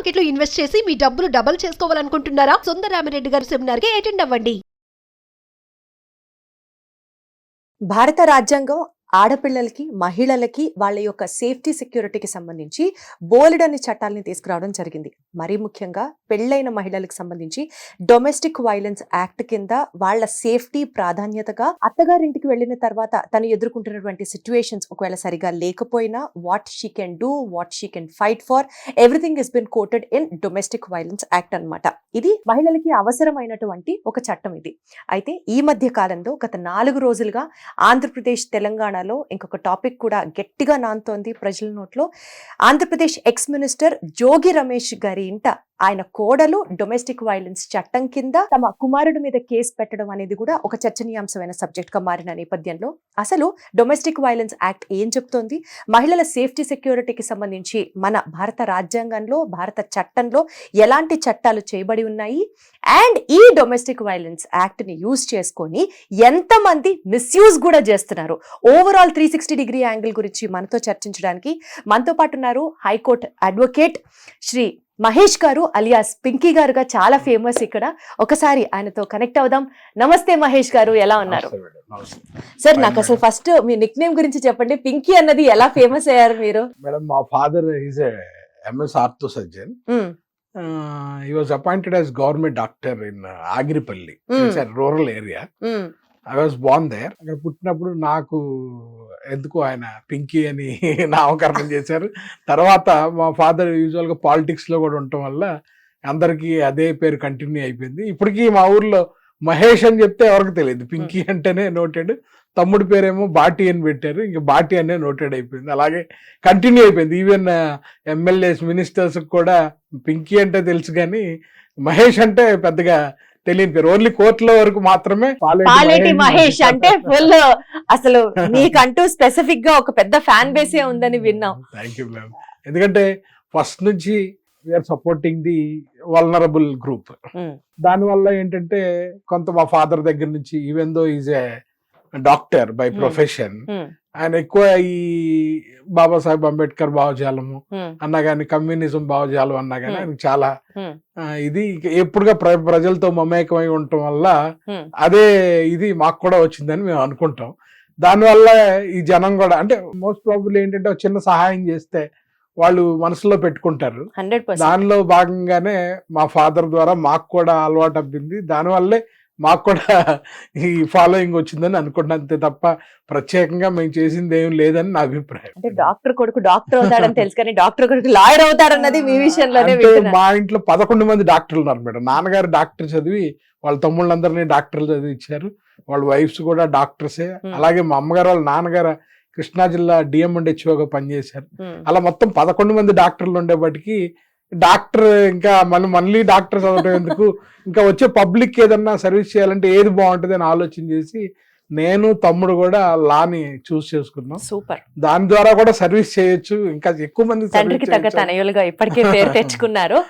Market లో invest చేసి మీ డబ్బులు డబుల్ చేసుకోవాలనుకుంటున్నారా? సుందరరామిరెడ్డి గారి సెమినార్ కి అటెండ్ అవ్వండి. భారత రాజ్యాంగం ఆడపిల్లలకి, మహిళలకి వాళ్ళ యొక్క సేఫ్టీ సెక్యూరిటీకి సంబంధించి బోలెడన్ని చట్టాలని తీసుకురావడం జరిగింది. మరీ ముఖ్యంగా పెళ్ళైన మహిళలకు సంబంధించి డొమెస్టిక్ వైలెన్స్ యాక్ట్ కింద వాళ్ళ సేఫ్టీ ప్రాధాన్యతగా అత్తగారింటికి వెళ్ళిన తర్వాత తను ఎదుర్కొంటున్నటువంటి సిచ్యువేషన్స్ ఒకవేళ సరిగా లేకపోయినా what she can do, what she can fight for, everything is been coated in domestic violence act అన్నమాట. ఇది మహిళలకి అవసరమైనటువంటి ఒక చట్టం ఇది. అయితే ఈ మధ్య కాలంలో గత 4 రోజులుగా ఆంధ్రప్రదేశ్, తెలంగాణలో ఇంకొక టాపిక్ కూడా గట్టిగా నానుతోంది ప్రజల నోట్లో. ఆంధ్రప్రదేశ్ ఎక్స్ మినిస్టర్ జోగి రమేష్ గారి ఇంట ఆయన కోడలు డొమెస్టిక్ వైలెన్స్ చట్టం కింద తమ కుమారుడి మీద కేసు పెట్టడం అనేది కూడా ఒక చర్చనీయాంశమైన సబ్జెక్ట్ గా మారిన నేపథ్యంలో అసలు డొమెస్టిక్ వైలెన్స్ యాక్ట్ ఏం చెప్తోంది, మహిళల సేఫ్టీ సెక్యూరిటీకి సంబంధించి మన భారత రాజ్యాంగంలో, భారత చట్టంలో ఎలాంటి చట్టాలు చేయబడి ఉన్నాయి, అండ్ ఈ డొమెస్టిక్ వైలెన్స్ యాక్ట్ ని యూజ్ చేసుకొని ఎంతమంది మిస్యూజ్ కూడా చేస్తున్నారు, ఓవరాల్ 360 డిగ్రీ యాంగిల్ గురించి మనతో చర్చించడానికి మనతో పాటు ఉన్నారు హైకోర్టు అడ్వకేట్ శ్రీ మహేష్ గారు అలియాస్ పింకీ గారుగా చాలా ఫేమస్ ఇక్కడ. ఒకసారి ఆయనతో కనెక్ట్ అవుదాం. నమస్తే మహేష్ గారు, ఎలా ఉన్నారు? సార్ నాకు అసలు ఫస్ట్ మీ నిక్ నేమ్ గురించి చెప్పండి. పింకీ అన్నది ఎలా ఫేమస్ అయ్యారు మీరు? మేడం, మా father is MS ortho surgeon. He was appointed as government doctor in Agripalli. It's a rural area. I was born there. అక్కడ పుట్టినప్పుడు నాకు ఎందుకు ఆయన పింకీ అని నామకరణం చేశారు. తర్వాత మా ఫాదర్ యూజువల్ గా పాలిటిక్స్ లో కూడా ఉండటం వల్ల అందరికి అదే పేరు కంటిన్యూ అయిపోయింది. ఇప్పటికీ మా ఊర్లో మహేష్ అని చెప్తే ఎవరికి తెలియదు, పింకీ అంటేనే నోటెడ్. తమ్ముడి పేరేమో బాటి అని పెట్టారు, ఇంక బాటి అనే నోటెడ్ అయిపోయింది. అలాగే కంటిన్యూ అయిపోయింది. ఈవెన్ ఎమ్మెల్యేస్, మినిస్టర్స్ కూడా పింకీ అంటే తెలుసు కానీ మహేష్ అంటే పెద్దగా తెలియని పేరు. ఓన్లీ కోర్టులో వరకు మాత్రమే పాలేటి మహేష్ అంటే ఫుల్ అసలు మీకంటూ స్పెసిఫిక్ గా ఒక పెద్ద ఫ్యాన్ బేసే ఉందని విన్నాం. Thank you ma'am. ఎందుకంటే ఫస్ట్ నుంచి we are supporting the vulnerable group. దానివల్ల ఏంటంటే కొంత మా ఫాదర్ దగ్గర నుంచి, even though is a doctor by profession, ఆయన ఎక్కువ ఈ బాబాసాహెబ్ అంబేద్కర్ భావజాలము అన్నా గానీ, కమ్యూనిజం భావజాలం అన్నా గానీ ఆయన చాలా ఇది ఎప్పుడుగా ప్రజలతో మమేకమై ఉండటం వల్ల అదే ఇది మాకు కూడా వచ్చిందని మేము అనుకుంటాం. దానివల్ల ఈ జనం కూడా అంటే మోస్ట్ ప్రాబబ్లీ ఏంటంటే చిన్న సహాయం చేస్తే వాళ్ళు మనసులో పెట్టుకుంటారు. దానిలో భాగంగానే మా ఫాదర్ ద్వారా మాకు కూడా అలవాటు అబ్బింది. దానివల్లే మాకు కూడా ఈ ఫాలోయింగ్ వచ్చిందని అనుకుంటున్నా, అంతే తప్ప ప్రత్యేకంగా మేము చేసింది ఏం లేదని నా అభిప్రాయం. అంటే డాక్టర్ కొడుకు డాక్టర్ అవుతాడని తెలుసు కానీ డాక్టర్ కొడుకు లాయర్ అవుతాడన్నది మీ విషయంలోనే. మా ఇంట్లో 11 మంది డాక్టర్లు ఉన్నారు మేడం. నాన్నగారు డాక్టర్ చదివి వాళ్ళ తమ్ముళ్ళందరినీ డాక్టర్లు చదివి ఇచ్చారు. వాళ్ళ వైఫ్స్ కూడా డాక్టర్సే. అలాగే మా అమ్మగారు వాళ్ళ నాన్నగారు కృష్ణా జిల్లా డిఎంఎండ్హెచ్ఓగా పనిచేశారు. అలా మొత్తం 11 మంది డాక్టర్లు ఉండేప్పటికీ డాక్టర్ ఇంకా మళ్ళీ డాక్టర్ చదవటం ఎందుకు, ఇంకా వచ్చే పబ్లిక్ ఏదన్నా సర్వీస్ చేయాలంటే ఏది బాగుంటుంది అని ఆలోచన చేసి నేను తమ్ముడు కూడా లాని చూస్ చేసుకున్నాం. సూపర్. దాని ద్వారా కూడా సర్వీస్ చేయొచ్చు, ఇంకా ఎక్కువ మంది తండ్రికి తగ్గ తనయులుగా ఇప్పటికే పేరు తెచ్చుకున్నారు.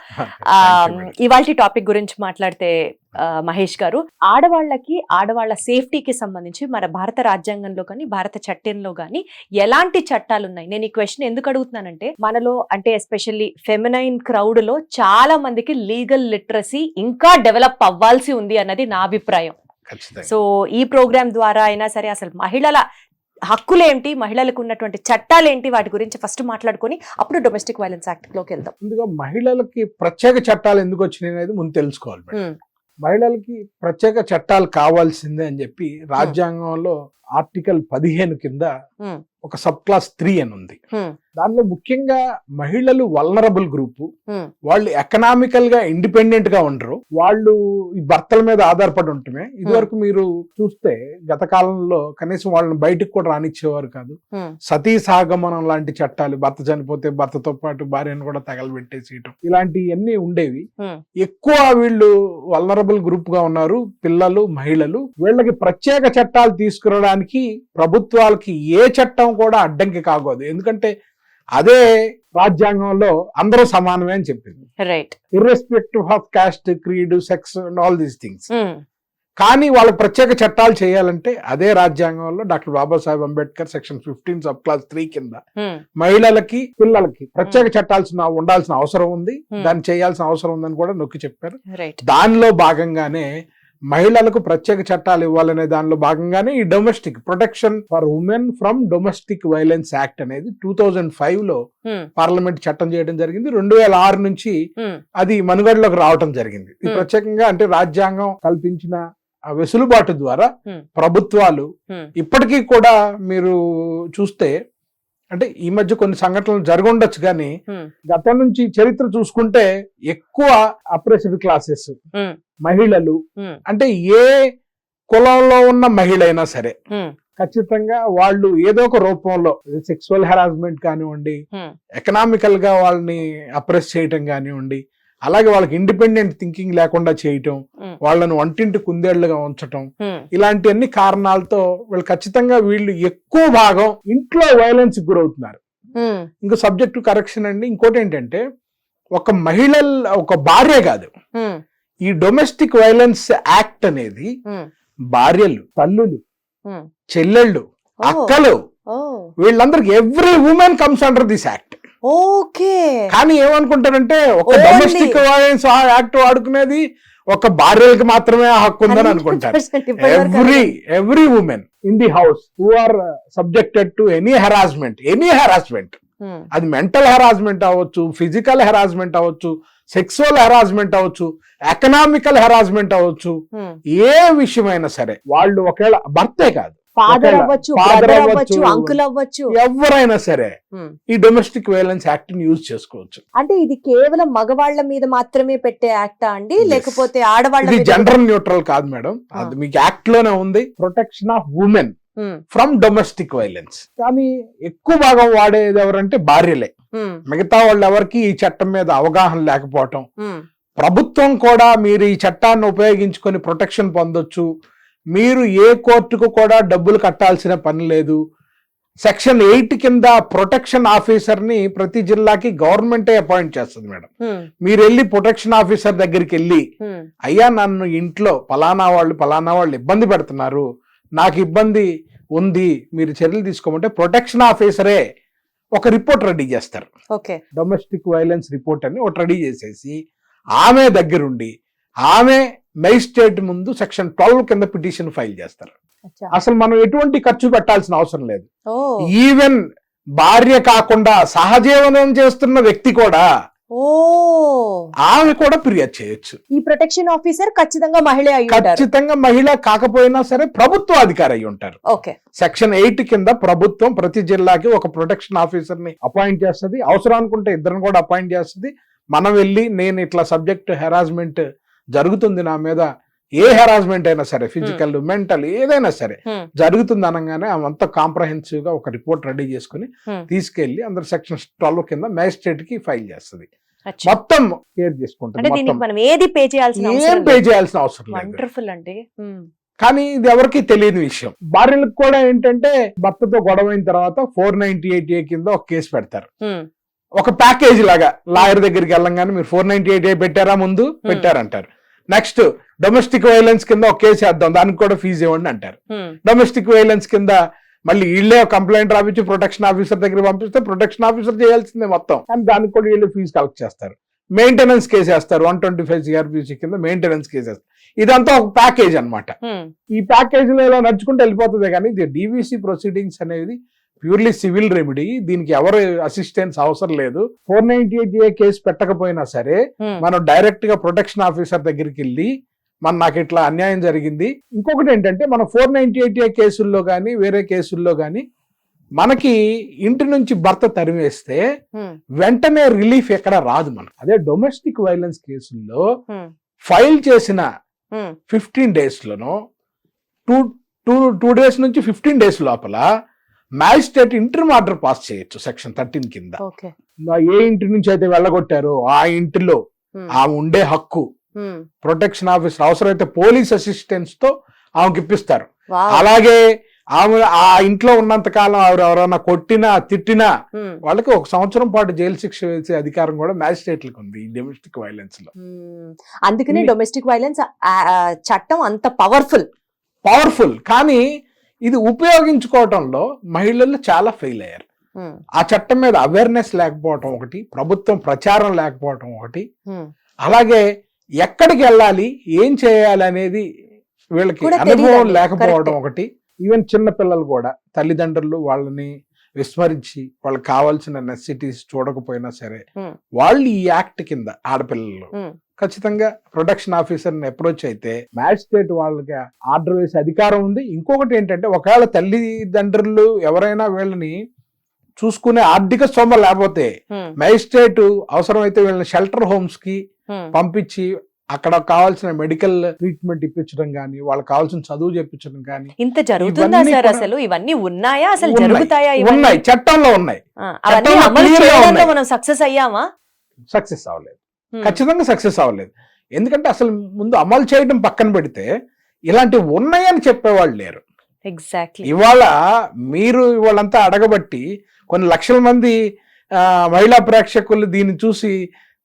ఇవాళ టాపిక్ గురించి మాట్లాడితే మహేష్ గారు, ఆడవాళ్ల సేఫ్టీకి సంబంధించి మన భారత రాజ్యాంగంలో కానీ, భారత చట్టంలో కానీ ఎలాంటి చట్టాలు ఉన్నాయి? నేను ఈ క్వశ్చన్ ఎందుకు అడుగుతున్నానంటే, మనలో అంటే ఎస్పెషల్లీ ఫెమినైన్ క్రౌడ్ లో చాలా మందికి లీగల్ లిటరసీ ఇంకా డెవలప్ అవ్వాల్సి ఉంది అన్నది నా అభిప్రాయం. సో ఈ ప్రోగ్రామ్ ద్వారా అయినా సరే అసలు మహిళల హక్కులేంటి, మహిళలకు ఉన్నటువంటి చట్టాలేంటి, వాటి గురించి ఫస్ట్ మాట్లాడుకొని అప్పుడు డొమెస్టిక్ వైలెన్స్ యాక్ట్ లోకి వెళ్దాం. ముందుగా మహిళలకి ప్రత్యేక చట్టాలు ఎందుకు వచ్చినాయి అనేది ముందు తెలుసుకోవాలి మేడం. మహిళలకి ప్రత్యేక చట్టాలు కావాల్సిందే అని చెప్పి రాజ్యాంగంలో ఆర్టికల్ 15 కింద ఒక సబ్ క్లాస్ 3 అని ఉంది. దానిలో ముఖ్యంగా మహిళలు వల్నరబుల్ గ్రూప్, వాళ్ళు ఎకనామికల్ గా ఇండిపెండెంట్ గా ఉండరు, వాళ్ళు ఈ భర్తల మీద ఆధారపడి ఉంటమే. ఇదివరకు మీరు చూస్తే గత కాలంలో కనీసం వాళ్ళని బయటకు కూడా రానిచ్చేవారు కాదు. సతీ సాగమనం లాంటి చట్టాలు, భర్త చనిపోతే భర్తతో పాటు భార్యను కూడా తగలబెట్టేసేయటం, ఇలాంటివన్నీ ఉండేవి. ఎక్కువ వీళ్ళు వల్నరబుల్ గ్రూప్ గా ఉన్నారు, పిల్లలు, మహిళలు. వీళ్ళకి ప్రత్యేక చట్టాలు తీసుకురావడానికి ప్రభుత్వాలకి ఏ చట్టం కూడా అడ్డంకి కాకూడదు. ఎందుకంటే అదే రాజ్యాంగంలో అందరూ సమానమే అని చెప్పింది. Right. Irrespective of cost, creed, sex and all these things. కానీ వాళ్ళకి ప్రత్యేక చట్టాలు చేయాలంటే అదే రాజ్యాంగంలో doctor Babasaheb Ambedkar section 15 sub class 3 కింద మహిళలకి పిల్లలకి ప్రత్యేక చట్టాలు ఉండాల్సిన అవసరం ఉంది, దాన్ని చేయాల్సిన అవసరం ఉందని కూడా నొక్కి చెప్పారు. దానిలో భాగంగానే మహిళలకు ప్రత్యేక చట్టాలు ఇవ్వాలనే దానిలో భాగంగానే ఈ domestic protection for women from domestic violence act అనేది 2005 లో పార్లమెంట్ చట్టం చేయడం జరిగింది. 2006 నుంచి అది మనుగడలోకి రావటం జరిగింది. ఇది ప్రత్యేకంగా అంటే రాజ్యాంగం కల్పించిన వెసులుబాటు ద్వారా ప్రభుత్వాలు ఇప్పటికీ కూడా మీరు చూస్తే అంటే ఈ మధ్య కొన్ని సంఘటనలు జరగొండొచ్చు కానీ గతం నుంచి చరిత్ర చూసుకుంటే ఎక్కువ అప్రెస్డ్ క్లాసెస్ మహిళలు అంటే ఏ కులంలో ఉన్న మహిళ అయినా సరే ఖచ్చితంగా వాళ్ళు ఏదో ఒక రూపంలో సెక్సువల్ హెరాస్మెంట్ కానివ్వండి, ఎకనామికల్ గా వాళ్ళని అప్రెస్ చేయటం కానివ్వండి, అలాగే వాళ్ళకి ఇండిపెండెంట్ థింకింగ్ లేకుండా చేయటం, వాళ్ళను వంటింటి కుందేళ్లుగా ఉంచటం, ఇలాంటి అన్ని కారణాలతో వీళ్ళు ఖచ్చితంగా వీళ్ళు ఎక్కువ భాగం ఇంట్లో వైలెన్స్ గురవుతున్నారు. ఇంకా సబ్జెక్ట్ కరెక్షన్ అండి. ఇంకోటి ఏంటంటే ఒక భార్య కాదు, ఈ డొమెస్టిక్ వైలెన్స్ యాక్ట్ అనేది భార్యలు, తల్లులు, చెల్లెళ్ళు, అక్కలు, వీళ్ళందరికి every women comes under this act. Okay. కానీ ఏమనుకుంటారంటే ఒక డొమెస్టిక్ వైలెన్స్ యాక్ట్ వాడుకునేది ఒక భార్యలకు మాత్రమే ఆ హక్కు ఉందని అనుకుంటారు. Every women in the house who are subjected to any harassment, అది మెంటల్ హెరాస్మెంట్ అవ్వచ్చు, ఫిజికల్ హెరాస్మెంట్ అవ్వచ్చు, సెక్సువల్ హెరాస్మెంట్ అవ్వచ్చు, ఎకనామికల్ హెరాస్మెంట్ అవ్వచ్చు, ఏ విషయమైనా సరే వాళ్ళు ఒకవేళ భర్తే కాదు, ఫాదర్ అవ్వచ్చు, బ్రదర్ అవ్వచ్చు, అంకుల్ అవ్వచ్చు, ఎవరైనా సరే ఈ డొమెస్టిక్ వైలెన్స్ యాక్ట్ ని యూజ్ చేసుకోవచ్చు. అంటే ఇది కేవలం మగవాళ్ల మీద మాత్రమే పెట్టే యాక్టా అండి, లేకపోతే ఆడవాళ్ళ? ఇది జెండర్ న్యూట్రల్ కాదు మేడం, అది మీకు యాక్ట్ లోనే ఉంది, protection of women from domestic violence. కానీ ఎక్కువ భాగం వాడేది ఎవరంటే భార్యలే. మిగతా వాళ్ళు ఎవరికి ఈ చట్టం మీద అవగాహన లేకపోవటం, ప్రభుత్వం కూడా మీరు ఈ చట్టాన్ని ఉపయోగించుకొని ప్రొటెక్షన్ పొందొచ్చు, మీరు ఏ కోర్టుకు కూడా డబ్బులు కట్టాల్సిన పని లేదు, సెక్షన్ 8 కింద ప్రొటెక్షన్ ఆఫీసర్ ని ప్రతి జిల్లాకి గవర్నమెంటే అపాయింట్ చేస్తుంది మేడం. మీరు వెళ్ళి ప్రొటెక్షన్ ఆఫీసర్ దగ్గరికి వెళ్ళి, అయ్యా నన్ను ఇంట్లో పలానా వాళ్ళు ఇబ్బంది పెడుతున్నారు, నాకు ఇబ్బంది ఉంది, మీరు చర్యలు తీసుకోమంటే ప్రొటెక్షన్ ఆఫీసరే ఒక రిపోర్ట్ రెడీ చేస్తారు. డొమెస్టిక్ వైలెన్స్ రిపోర్ట్ అని ఒకటి రెడీ చేసేసి ఆమె దగ్గరుండి ఆమె మెజిస్ట్రేట్ ముందు సెక్షన్ 12 కింద పిటిషన్ ఫైల్ చేస్తారు. అసలు మనం ఎటువంటి ఖర్చు పెట్టాల్సిన అవసరం లేదు. ఈవెన్ భార్య కాకుండా సహజీవనం చేస్తున్న వ్యక్తి కూడా ఆమె కూడా ఫిర్యాదు చేయొచ్చు. ఈ ప్రొటెక్షన్ ఆఫీసర్ ఖచ్చితంగా మహిళ కాకపోయినా సరే ప్రభుత్వ అధికారి అయి ఉంటారు. సెక్షన్ 8 కింద ప్రభుత్వం ప్రతి జిల్లాకి ఒక ప్రొటెక్షన్ ఆఫీసర్ ని అపాయింట్ చేస్తుంది. అవసరం అనుకుంటే ఇద్దరిని కూడా అపాయింట్ చేస్తుంది. మనం వెళ్ళి నేను ఇట్లా సబ్జెక్ట్ హెరాస్మెంట్ జరుగుతుంది నా మీద, ఏ హెరాస్మెంట్ అయినా సరే ఫిజికల్ మెంటల్ ఏదైనా సరే జరుగుతుంది అనగానే అవంతా కాంప్రహెన్సివ్ గా ఒక రిపోర్ట్ రెడీ చేసుకుని తీసుకెళ్లి అందరు సెక్షన్ 12 కింద మ్యాజిస్ట్రేట్ కి ఫైల్ చేస్తుంది. మొత్తం కేర్ చేసుకుంటుంది. ఏం పే చేయాల్సిన అవసరం లేదు. కానీ ఇది ఎవరికి తెలియని విషయం. భార్యలకు కూడా ఏంటంటే భర్తతో గొడవైన తర్వాత 498A కింద ఒక కేసు పెడతారు. ఒక ప్యాకేజ్ లాగా లాయర్ దగ్గరికి వెళ్ళంగానే మీరు 498A పెట్టారా, ముందు పెట్టారంటారు. నెక్స్ట్ డొమెస్టిక్ వైలెన్స్ కింద ఒక కేసు వేద్దాం, దానికి కూడా ఫీజు ఇవ్వండి అంటారు. డొమెస్టిక్ వైలెన్స్ కింద మళ్ళీ వీళ్ళే కంప్లైంట్ రాపించి ప్రొటెక్షన్ ఆఫీసర్ దగ్గర పంపిస్తే ప్రొటెక్షన్ ఆఫీసర్ చేయాల్సిందే మొత్తం, కానీ దానికి కూడా వీళ్ళు ఫీజు కలెక్ట్ చేస్తారు. మెయింటెనెన్స్ కేసు వేస్తారు, 125 CRPC కింద మెయింటెనెన్స్ కేసు వేస్తారు. ఇదంతా ఒక ప్యాకేజ్ అన్నమాట. ఈ ప్యాకేజ్ లో ఇలా నడుచుకుంటూ వెళ్ళిపోతుంది. కానీ ఇది DVC ప్రొసీడింగ్స్ అనేది ప్యూర్లీ సివిల్ రెమెడీ, దీనికి ఎవరు అసిస్టెన్స్ అవసరం లేదు. 498A కేసు పెట్టకపోయినా సరే మనం డైరెక్ట్ గా ప్రొటెక్షన్ ఆఫీసర్ దగ్గరికి వెళ్ళి నాకు ఇట్లా అన్యాయం జరిగింది. ఇంకొకటి ఏంటంటే మనం 498A కేసుల్లో కానీ వేరే కేసుల్లో కానీ మనకి ఇంటి నుంచి భర్త తరిమేస్తే వెంటనే రిలీఫ్ ఎక్కడ రాదు మనకు. అదే డొమెస్టిక్ వైలెన్స్ కేసుల్లో ఫైల్ చేసిన 15 days లోనో 2 days నుంచి 15 days లోపల మ్యాజిస్ట్రేట్ ఇంటర్మ్ ఆర్డర్ పాస్ చేయొచ్చు సెక్షన్ 13 కింద. ఏ ఇంటి నుంచి అయితే వెళ్ళగొట్టారో ఆ ఇంటిలో ఆమె ఉండే హక్కు ప్రొటెక్షన్ ఆఫీసర్ అవసరమైతే పోలీస్ అసిస్టెన్స్ తో ఆమెకి ఇప్పిస్తారు. అలాగే ఆమె ఆ ఇంట్లో ఉన్నంత కాలం ఎవరైనా కొట్టినా తిట్టినా వాళ్ళకి 1 సంవత్సరం పాటు జైలు శిక్ష వేసే అధికారం కూడా మ్యాజిస్ట్రేట్లకు ఉంది ఈ డొమెస్టిక్ వైలెన్స్ లో. అందుకనే డొమెస్టిక్ వైలెన్స్ చట్టం అంత పవర్ఫుల్ కానీ ఇది ఉపయోగించుకోవటంలో మహిళలు చాలా ఫెయిల్ అయ్యారు. ఆ చట్టం మీద అవేర్నెస్ లేకపోవటం ఒకటి, ప్రభుత్వం ప్రచారం లేకపోవటం ఒకటి, అలాగే ఎక్కడికి వెళ్ళాలి ఏం చేయాలి అనేది వీళ్ళకి అనుభవం లేకపోవడం ఒకటి. ఈవెన్ చిన్న పిల్లలు కూడా తల్లిదండ్రులు వాళ్ళని విస్మరించి వాళ్ళకి కావాల్సిన నెసెసిటీస్ చూడకపోయినా సరే వాళ్ళు ఈ యాక్ట్ కింద ఆడపిల్లలు ఖచ్చితంగా ప్రొటెక్షన్ ఆఫీసర్ని అప్రోచ్ అయితే మ్యాజిస్ట్రేట్ వాళ్ళకి ఆర్డర్ వేసే అధికారం ఉంది. ఇంకొకటి ఏంటంటే ఒకవేళ తల్లిదండ్రులు ఎవరైనా వీళ్ళని చూసుకునే ఆర్థిక స్తోమత లేకపోతే మ్యాజిస్ట్రేట్ అవసరమైతే వీళ్ళని షెల్టర్ హోమ్స్ కి పంపించి అక్కడ కావాల్సిన మెడికల్ ట్రీట్మెంట్ ఇప్పించడం గానీ వాళ్ళకి కావాల్సిన చదువు చెప్పించడం గానీ. ఇంత జరుగుతుందా సార్? అసలు ఇవన్నీ ఉన్నాయా? అసలు జరుగుతాయా? ఉన్నాయి, చట్టంలో ఉన్నాయి. మనం సక్సెస్ అయ్యామా? సక్సెస్ అవ్వలేదు, ఖచ్చితంగా సక్సెస్ అవ్వలేదు. ఎందుకంటే అసలు ముందు అమలు చేయడం పక్కన పెడితే ఇలాంటివి ఉన్నాయని చెప్పేవాళ్ళు లేరు. ఎగ్జాక్ట్లీ. ఇవాళ మీరు ఇవాళంతా అడగబట్టి కొన్ని లక్షల మంది మహిళా ప్రేక్షకులు దీన్ని చూసి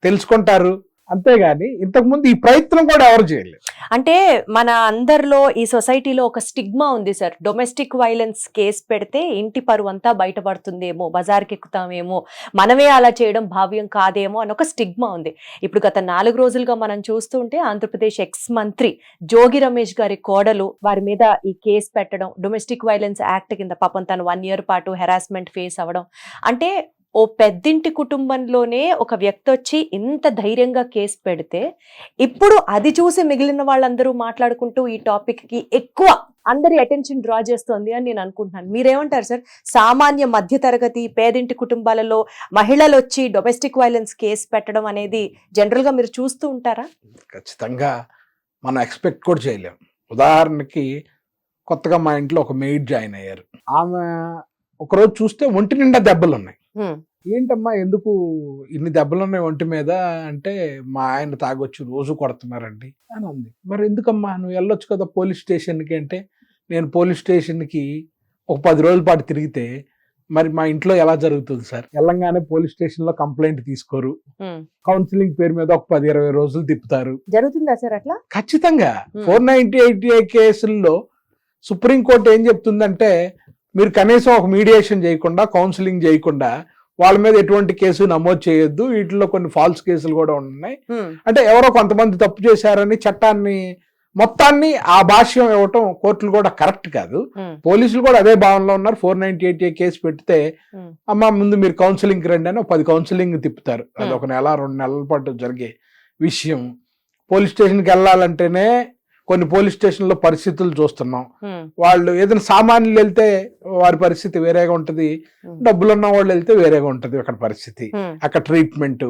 తెలుసుకుంటారు, అంతేగాని ఇంతకుముందు ఈ ప్రయత్నం కూడా ఎవరు చేయలేదు. అంటే మన అందరిలో ఈ సొసైటీలో ఒక స్టిగ్మా ఉంది సార్. డొమెస్టిక్ వైలెన్స్ కేసు పెడితే ఇంటి పరువు అంతా బయటపడుతుందేమో, బజార్కి ఎక్కుతామేమో, మనమే అలా చేయడం భావ్యం కాదేమో అని ఒక స్టిగ్మా ఉంది. ఇప్పుడు గత 4 రోజులుగా మనం చూస్తుంటే ఆంధ్రప్రదేశ్ ఎక్స్ మంత్రి జోగి రమేష్ గారి కోడలు వారి మీద ఈ కేసు పెట్టడం, డొమెస్టిక్ వైలెన్స్ యాక్ట్ కింద పాపం తను 1 year పాటు హెరాస్మెంట్ ఫేస్ అవ్వడం. అంటే ఓ పెద్దింటి కుటుంబంలోనే ఒక వ్యక్తి వచ్చి ఇంత ధైర్యంగా కేసు పెడితే ఇప్పుడు అది చూసి మిగిలిన వాళ్ళందరూ మాట్లాడుకుంటూ ఈ టాపిక్ కి ఎక్కువ అందరి అటెన్షన్ డ్రా చేస్తోంది అని నేను అనుకుంటున్నాను. మీరేమంటారు సార్? సామాన్య మధ్యతరగతి పేదింటి కుటుంబాలలో మహిళలు వచ్చి డొమెస్టిక్ వైలెన్స్ కేసు పెట్టడం అనేది జనరల్ గా మీరు చూస్తూ ఉంటారా? ఖచ్చితంగా మనం ఎక్స్పెక్ట్ కూడా చేయలేం. ఉదాహరణకి కొత్తగా మా ఇంట్లో ఒక మెయిడ్ జాయిన్ అయ్యారు. ఆమె ఒకరోజు చూస్తే ఒంటి నిండా దెబ్బలు ఉన్నాయి. ఏంటమ్మా ఎందుకు ఇన్ని దెబ్బలు ఉన్నాయి ఒంటి మీద అంటే, మా ఆయన తాగొచ్చి రోజు కొడుతున్నారండి అని అంది. మరి ఎందుకమ్మా నువ్వు వెళ్ళొచ్చు కదా పోలీస్ స్టేషన్కి అంటే, నేను పోలీస్ స్టేషన్కి ఒక 10 రోజుల పాటు తిరిగితే మరి మా ఇంట్లో ఎలా జరుగుతుంది సార్? వెళ్ళంగానే పోలీస్ స్టేషన్ లో కంప్లైంట్ తీసుకోరు, కౌన్సిలింగ్ పేరు మీద ఒక 10-20 రోజులు తిప్పుతారు. జరుగుతుందా సార్ అట్లా? ఖచ్చితంగా. 498A కేసుల్లో సుప్రీంకోర్టు ఏం చెప్తుందంటే, మీరు కనీసం ఒక మీడియేషన్ చేయకుండా కౌన్సిలింగ్ చేయకుండా వాళ్ళ మీద ఎటువంటి కేసు నమోదు చేయొద్దు, వీటిలో కొన్ని ఫాల్స్ కేసులు కూడా ఉన్నాయి. అంటే ఎవరో కొంతమంది తప్పు చేశారని చట్టాన్ని మొత్తాన్ని ఆ భాష్యం ఇవ్వటం కోర్టులు కూడా కరెక్ట్ కాదు. పోలీసులు కూడా అదే భావనలో ఉన్నారు. 498A కేసు పెడితే అమ్మ ముందు మీరు కౌన్సిలింగ్ రండి అని 10 కౌన్సిలింగ్ తిప్పుతారు. అది 1 నెల 2 నెలల పాటు జరిగే విషయం. పోలీస్ స్టేషన్కి వెళ్ళాలంటేనే కొన్ని పోలీస్ స్టేషన్ లో పరిస్థితులు చూస్తున్నాం. వాళ్ళు ఏదైనా సామాన్యులు వెళ్తే వారి పరిస్థితి వేరేగా ఉంటది, డబ్బులున్న వాళ్ళు వెళ్తే వేరేగా ఉంటది అక్కడ పరిస్థితి, అక్కడ ట్రీట్మెంట్.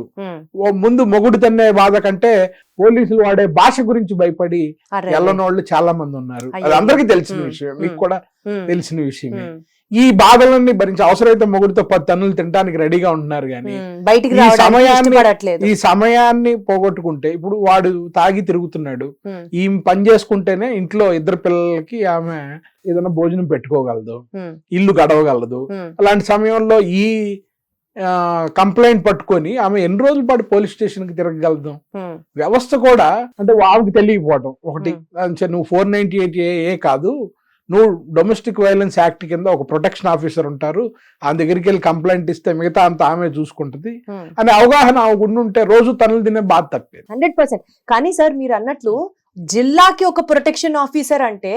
ముందు మొగుడు తన్నే బాధ కంటే పోలీసులు వాడే భాష గురించి భయపడి వెళ్ళని వాళ్ళు చాలా మంది ఉన్నారు. అది అందరికీ తెలిసిన విషయం, మీకు కూడా తెలిసిన విషయమే. ఈ బాధలన్నీ భరించి అవసరమైతే మొగుడితో 10 టన్నులు తినడానికి రెడీగా ఉంటున్నారు. కానీ ఈ సమయాన్ని పోగొట్టుకుంటే, ఇప్పుడు వాడు తాగి తిరుగుతున్నాడు, ఈ పని చేసుకుంటేనే ఇంట్లో 2 పిల్లలకి ఆమె ఏదైనా భోజనం పెట్టుకోగలదు, ఇల్లు గడవగలదు. అలాంటి సమయంలో ఈ కంప్లైంట్ పట్టుకొని ఆమె ఎన్ని రోజుల పాటు పోలీస్ స్టేషన్ కి తిరగగలదు? వ్యవస్థ కూడా అంటే ఆమెకు తెలియకపోవడం ఒకటి. నువ్వు 498A కాదు, నువ్వు డొమెస్టిక్ వైలెన్స్ యాక్ట్ కింద ఒక ప్రొటెక్షన్ ఆఫీసర్ ఉంటారు, ఆ దగ్గరికి వెళ్ళి కంప్లైంట్ ఇస్తే మిగతా అంతా ఆమె చూసుకుంటది అనే అవగాహన ఉంటే రోజు తనలు తినే బాధ తప్పేది. 100%. కానీ సార్ మీరు అన్నట్లు జిల్లాకి ఒక ప్రొటెక్షన్ ఆఫీసర్ అంటే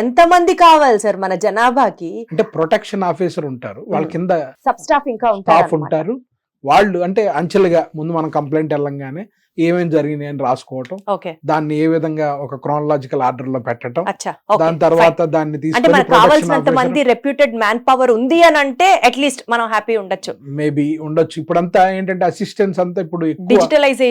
ఎంతమంది కావాలి సార్ మన జనాభాకి? అంటే ప్రొటెక్షన్ ఆఫీసర్ ఉంటారు, వాళ్ళ కింద సబ్ స్టాఫ్ ఇంకా ఉంటారు. వాళ్ళు అంటే అంచెలుగా ముందు మనం కంప్లైంట్ వెళ్ళంగానే ఏమేమి జరిగినాయి అని రాసుకోవటం, దాన్ని ఏ విధంగా ఒక క్రోనలాజికల్ ఆర్డర్ లో పెట్టడం, దాని తర్వాత దాన్ని తీసుకొని రెప్యూటెడ్ మ్యాన్ పవర్ ఉంది అని అంటే అట్లీస్ట్ మనం హ్యాపీ ఉండొచ్చు, మేబీ ఉండొచ్చు. ఇప్పుడంతా ఏంటంటే అసిస్టెన్స్ అంతా ఇప్పుడు డిజిటలైజ్